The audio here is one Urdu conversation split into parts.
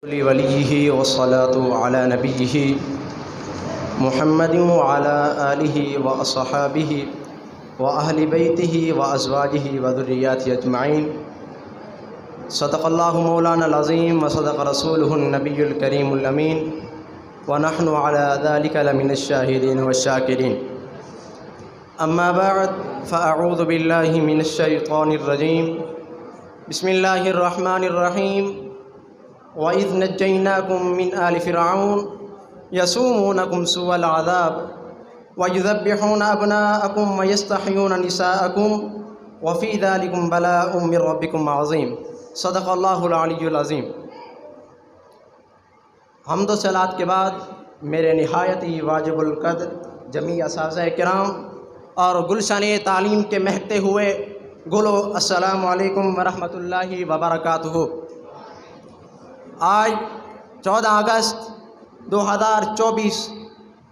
وليه والصلاة على نبيه محمد وعلى آله وأصحابه وأهل بيته وأزواجه وذرياته أجمعين. صدق الله مولانا العظيم وصدق رسوله النبي الكريم الأمين ونحن على ذلك لمن الشاهدين والشاكرين. أما بعد فأعوذ بالله من الشيطان الرجيم. بسم الله الرحمن الرحيم. وَإِذْ نَجَّيْنَاكُمْ مِنْ آلِ فِرْعَوْنَ يَسُومُونَكُمْ سُوءَ الْعَذَابِ وَيُذَبِّحُونَ أَبْنَاءَكُمْ وَيَسْتَحْيُونَ نِسَاءَكُمْ وَفِي ذَلِكُمْ بَلَاءٌ مِّن رَّبِّكُمْ عَظِيمٌ. صدق اللہ العلی العظیم. حمد و صلوات کے بعد میرے نہایت ہی واجب القدر جمیع اساتذہ کرام اور گلشن تعلیم کے مہکتے ہوئے گلو السلام علیکم ورحمۃ اللہ وبرکاتہ. آج 14 اگست 2024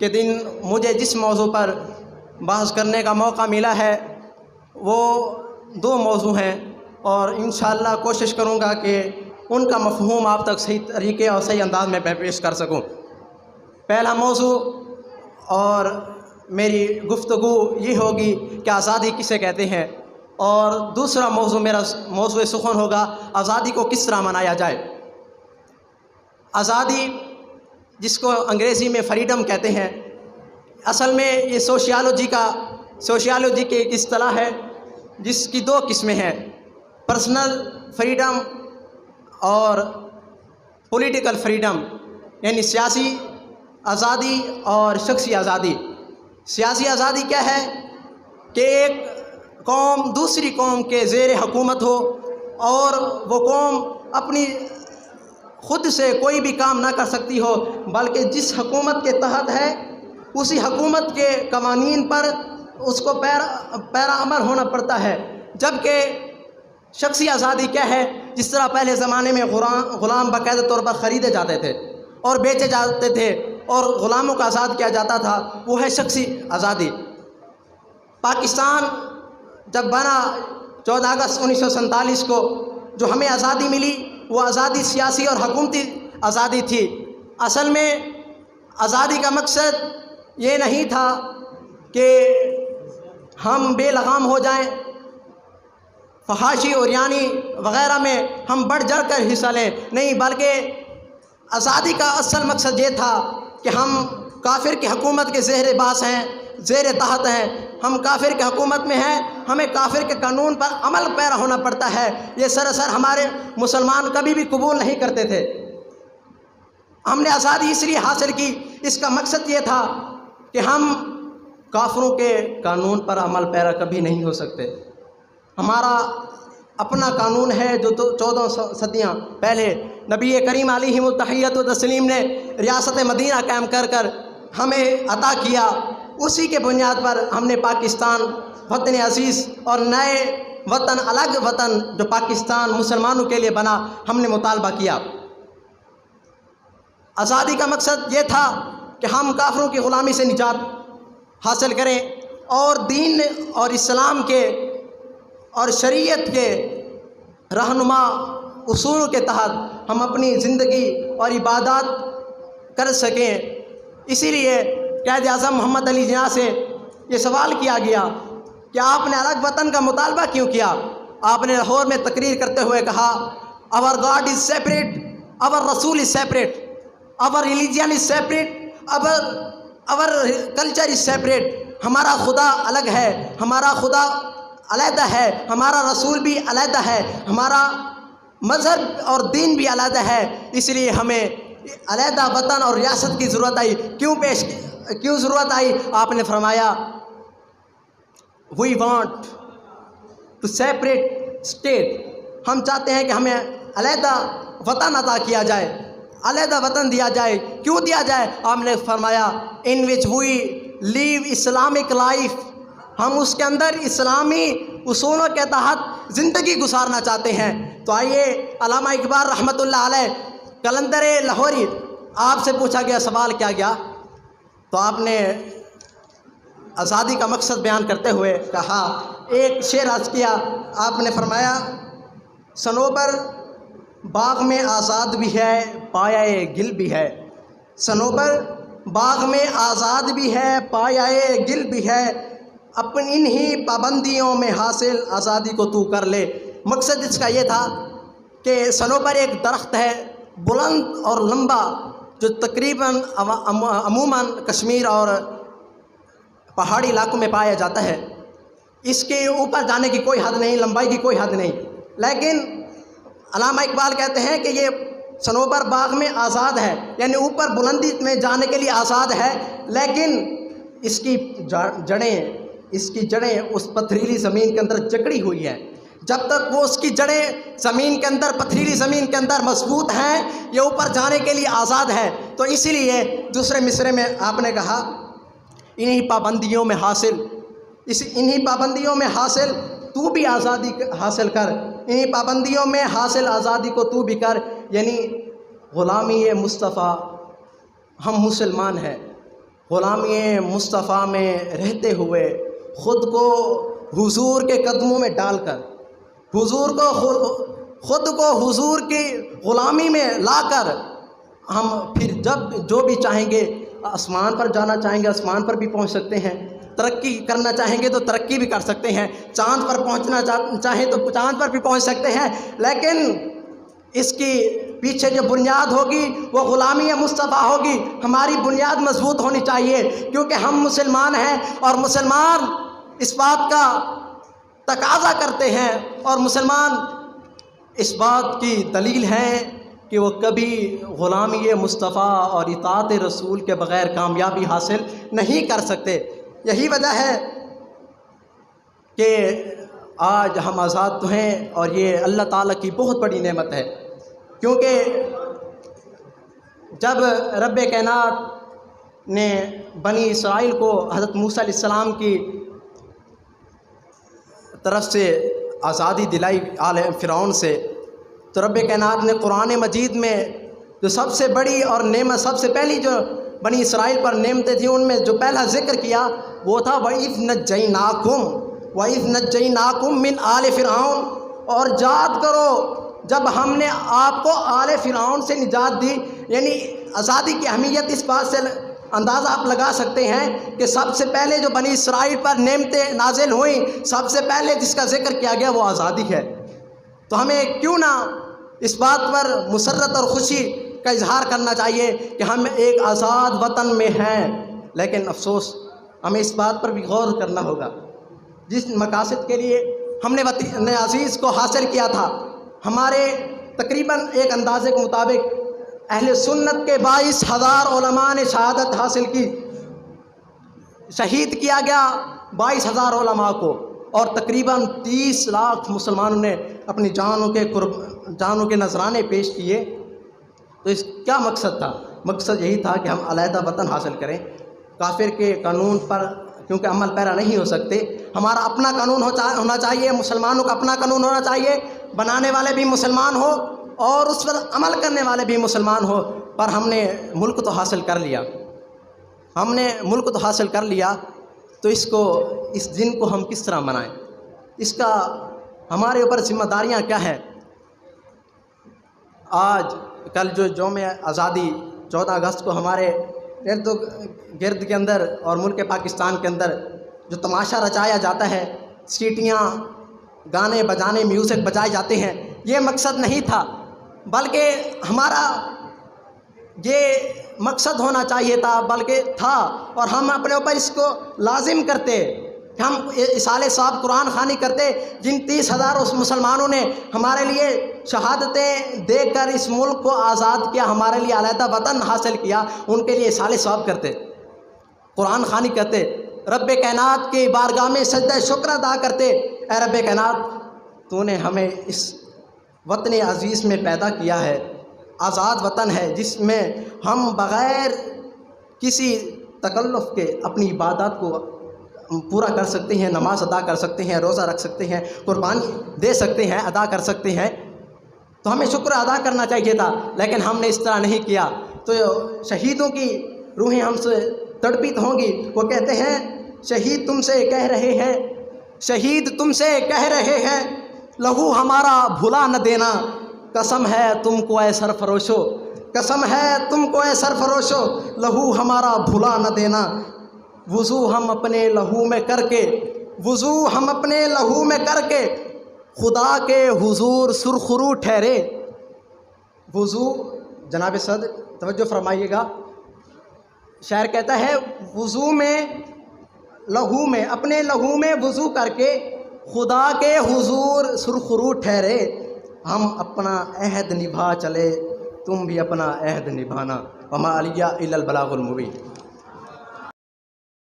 کے دن مجھے جس موضوع پر بحث کرنے کا موقع ملا ہے وہ دو موضوع ہیں اور انشاءاللہ کوشش کروں گا کہ ان کا مفہوم آپ تک صحیح طریقے اور صحیح انداز میں پیش کر سکوں. پہلا موضوع اور میری گفتگو یہ ہوگی کہ آزادی کسے کہتے ہیں، اور دوسرا موضوع میرا موضوع سخن ہوگا آزادی کو کس طرح منایا جائے. آزادی جس کو انگریزی میں فریڈم کہتے ہیں، اصل میں یہ سوشیالوجی کی ایک اصطلاح ہے جس کی دو قسمیں ہیں، پرسنل فریڈم اور پولیٹیکل فریڈم، یعنی سیاسی آزادی اور شخصی آزادی. سیاسی آزادی کیا ہے کہ ایک قوم دوسری قوم کے زیر حکومت ہو اور وہ قوم اپنی خود سے کوئی بھی کام نہ کر سکتی ہو، بلکہ جس حکومت کے تحت ہے اسی حکومت کے قوانین پر اس کو پیرا عمل ہونا پڑتا ہے. جبکہ شخصی آزادی کیا ہے، جس طرح پہلے زمانے میں غلام باقاعدہ طور پر خریدے جاتے تھے اور بیچے جاتے تھے اور غلاموں کو آزاد کیا جاتا تھا، وہ ہے شخصی آزادی. پاکستان جب بنا 14 اگست 1947 کو جو ہمیں آزادی ملی وہ آزادی سیاسی اور حکومتی آزادی تھی. اصل میں آزادی کا مقصد یہ نہیں تھا کہ ہم بے لگام ہو جائیں، فحاشی اور یعنی وغیرہ میں ہم بڑھ چڑھ کر حصہ لیں، نہیں، بلکہ آزادی کا اصل مقصد یہ تھا کہ ہم کافر کی حکومت کے زیر باس ہیں، زیر تحت ہیں، ہم کافر کی حکومت میں ہیں، ہمیں کافر کے قانون پر عمل پیرا ہونا پڑتا ہے. یہ سراسر ہمارے مسلمان کبھی بھی قبول نہیں کرتے تھے. ہم نے آزادی اس لیے حاصل کی، اس کا مقصد یہ تھا کہ ہم کافروں کے قانون پر عمل پیرا کبھی نہیں ہو سکتے. ہمارا اپنا قانون ہے جو 14 صدیاں پہلے نبی کریم علیہ التحیۃ و تسلیم نے ریاست مدینہ قائم کر ہمیں عطا کیا. اسی کے بنیاد پر ہم نے پاکستان وطن عزیز اور نئے وطن، الگ وطن جو پاکستان مسلمانوں کے لیے بنا، ہم نے مطالبہ کیا. آزادی کا مقصد یہ تھا کہ ہم کافروں کی غلامی سے نجات حاصل کریں اور دین اور اسلام کے اور شریعت کے رہنما اصول کے تحت ہم اپنی زندگی اور عبادات کر سکیں. اسی لیے قائد اعظم محمد علی جناح سے یہ سوال کیا گیا کہ آپ نے الگ وطن کا مطالبہ کیوں کیا؟ آپ نے لاہور میں تقریر کرتے ہوئے کہا، our God is separate, our رسول is separate, our religion is separate, our culture is separate. ہمارا خدا الگ ہے، ہمارا خدا علیحدہ ہے، ہمارا رسول بھی علیحدہ ہے، ہمارا مذہب اور دین بھی علیحدہ ہے. اس لیے ہمیں علیحدہ وطن اور ریاست کی ضرورت آئی. کیوں ضرورت آئی؟ آپ نے فرمایا we want to separate state. ہم چاہتے ہیں کہ ہمیں علیحدہ وطن عطا کیا جائے، علیحدہ وطن دیا جائے. کیوں دیا جائے؟ آپ نے فرمایا in which we live Islamic life. ہم اس کے اندر اسلامی اصولوں کے تحت زندگی گزارنا چاہتے ہیں. تو آئیے، علامہ اقبال رحمۃ اللہ علیہ قلندر لاہوری، آپ سے پوچھا گیا سوال کیا گیا تو آپ نے آزادی کا مقصد بیان کرتے ہوئے کہا، ایک شعر عرض کیا. آپ نے فرمایا، صنوبر باغ میں آزاد بھی ہے پایہ گل بھی ہے، صنوبر باغ میں آزاد بھی ہے پایہ گل بھی ہے، اپنی انہی پابندیوں میں حاصل آزادی کو تو کر لے۔ مقصد اس کا یہ تھا کہ صنوبر ایک درخت ہے بلند اور لمبا، جو تقریباً عموماً کشمیر اور پہاڑی علاقوں میں پایا جاتا ہے۔ اس کے اوپر جانے کی کوئی حد نہیں، لمبائی کی کوئی حد نہیں، لیکن علامہ اقبال کہتے ہیں کہ یہ صنوبر باغ میں آزاد ہے، یعنی اوپر بلندی میں جانے کے لیے آزاد ہے، لیکن اس کی جڑیں اس پتھریلی زمین کے اندر جکڑی ہوئی ہیں۔ جب تک وہ اس کی جڑیں زمین کے اندر، پتھریلی زمین کے اندر مضبوط ہیں، یہ اوپر جانے کے لیے آزاد ہے۔ تو اسی لیے دوسرے مصرعے میں آپ نے کہا انہی پابندیوں میں حاصل تو بھی آزادی حاصل کر، انہی پابندیوں میں حاصل آزادی کو تو بھی کر، یعنی غلامی مصطفیٰ، ہم مسلمان ہیں، غلامی مصطفیٰ میں رہتے ہوئے خود کو حضور کے قدموں میں ڈال کر، خود کو حضور کی غلامی میں لا کر، ہم پھر جب جو بھی چاہیں گے، آسمان پر جانا چاہیں گے آسمان پر بھی پہنچ سکتے ہیں، ترقی کرنا چاہیں گے تو ترقی بھی کر سکتے ہیں، چاند پر پہنچنا چاہیں تو چاند پر بھی پہنچ سکتے ہیں، لیکن اس کی پیچھے جو بنیاد ہوگی وہ غلامی مصطفیٰ ہوگی۔ ہماری بنیاد مضبوط ہونی چاہیے، کیونکہ ہم مسلمان ہیں اور مسلمان اس بات کا تقاضا کرتے ہیں، اور مسلمان اس بات کی دلیل ہے کہ وہ کبھی غلامی مصطفیٰ اور اطاعت رسول کے بغیر کامیابی حاصل نہیں کر سکتے۔ یہی وجہ ہے کہ آج ہم آزاد تو ہیں، اور یہ اللہ تعالیٰ کی بہت بڑی نعمت ہے، کیونکہ جب رب کائنات نے بنی اسرائیل کو حضرت موسیٰ علیہ السلام کی طرف سے آزادی دلائی آل فرعون سے، تو رب کائنات نے قرآن مجید میں جو سب سے بڑی اور نعمت، سب سے پہلی جو بنی اسرائیل پر نعمتیں تھیں، ان میں جو پہلا ذکر کیا وہ تھا وَإِذْ نَجَّيْنَاكُمْ مِنْ آلِ فِرْعَوْنَ، اور یاد کرو جب ہم نے آپ کو آل فرعون سے نجات دی۔ یعنی آزادی کی اہمیت اس بات سے اندازہ آپ لگا سکتے ہیں کہ سب سے پہلے جو بنی اسرائیل پر نعمتیں نازل ہوئیں، سب سے پہلے جس کا ذکر کیا گیا وہ آزادی ہے۔ تو ہمیں کیوں نہ اس بات پر مسرت اور خوشی کا اظہار کرنا چاہیے کہ ہم ایک آزاد وطن میں ہیں، لیکن افسوس ہمیں اس بات پر بھی غور کرنا ہوگا جس مقاصد کے لیے ہم نے وطن عزیز کو حاصل کیا تھا۔ ہمارے تقریباً ایک اندازے کے مطابق اہل سنت کے 22,000 علماء نے شہادت حاصل کی، شہید کیا گیا 22,000 علماء کو، اور تقریباً 30 لاکھ مسلمانوں نے اپنی جانوں کے نذرانے پیش کیے۔ تو اس کیا مقصد تھا؟ مقصد یہی تھا کہ ہم علیحدہ وطن حاصل کریں، کافر کے قانون پر کیونکہ عمل پیرا نہیں ہو سکتے، ہمارا اپنا قانون ہونا چاہیے، مسلمانوں کا اپنا قانون ہونا چاہیے، بنانے والے بھی مسلمان ہو اور اس پر عمل کرنے والے بھی مسلمان ہو۔ پر ہم نے ملک تو حاصل کر لیا، تو اس دن کو ہم کس طرح منائیں؟ اس کا ہمارے اوپر ذمہ داریاں کیا ہیں؟ آج کل جو یوم آزادی 14 اگست کو ہمارے ارد گرد کے اندر اور ملک پاکستان کے اندر جو تماشا رچایا جاتا ہے، سیٹیاں، گانے بجانے، میوزک بجائے جاتے ہیں، یہ مقصد نہیں تھا، بلکہ ہمارا یہ مقصد ہونا چاہیے تھا، بلکہ تھا، اور ہم اپنے اوپر اس کو لازم کرتے کہ ہم اصالِ صاحب قرآن خوانی کرتے۔ جن 30,000 مسلمانوں نے ہمارے لیے شہادتیں دے کر اس ملک کو آزاد کیا، ہمارے لیے علیحدہ وطن حاصل کیا، ان کے لیے اصالِ صاحب کرتے، قرآن خوانی کرتے، رب کائنات کی بارگاہ میں سجدہ شکر ادا کرتے۔ اے رب کائنات، تو نے ہمیں اس وطن عزیز میں پیدا کیا ہے، آزاد وطن ہے، جس میں ہم بغیر کسی تکلف کے اپنی عبادات کو پورا کر سکتے ہیں، نماز ادا کر سکتے ہیں، روزہ رکھ سکتے ہیں، قربانی دے سکتے ہیں، ادا کر سکتے ہیں، تو ہمیں شکر ادا کرنا چاہیے تھا، لیکن ہم نے اس طرح نہیں کیا۔ تو شہیدوں کی روحیں ہم سے تڑپت ہوں گی، وہ کہتے ہیں شہید تم سے کہہ رہے ہیں لہو ہمارا بھلا نہ دینا، قسم ہے تم کو اے سرفروشو، قسم ہے تم کو اے سرفروشو، لہو ہمارا بھلا نہ دینا، وضو ہم اپنے لہو میں کر کے، وضو ہم اپنے لہو میں کر کے خدا کے حضور سرخرو ٹھہرے۔ وضو، جناب صدر توجہ فرمائیے گا، شاعر کہتا ہے وضو میں، لہو میں، اپنے لہو میں وضو کر کے خدا کے حضور سرخرو ٹھہرے، ہم اپنا عہد نبھا چلے، تم بھی اپنا عہد نبھانا، وما علیہ الا البلاغ المبین۔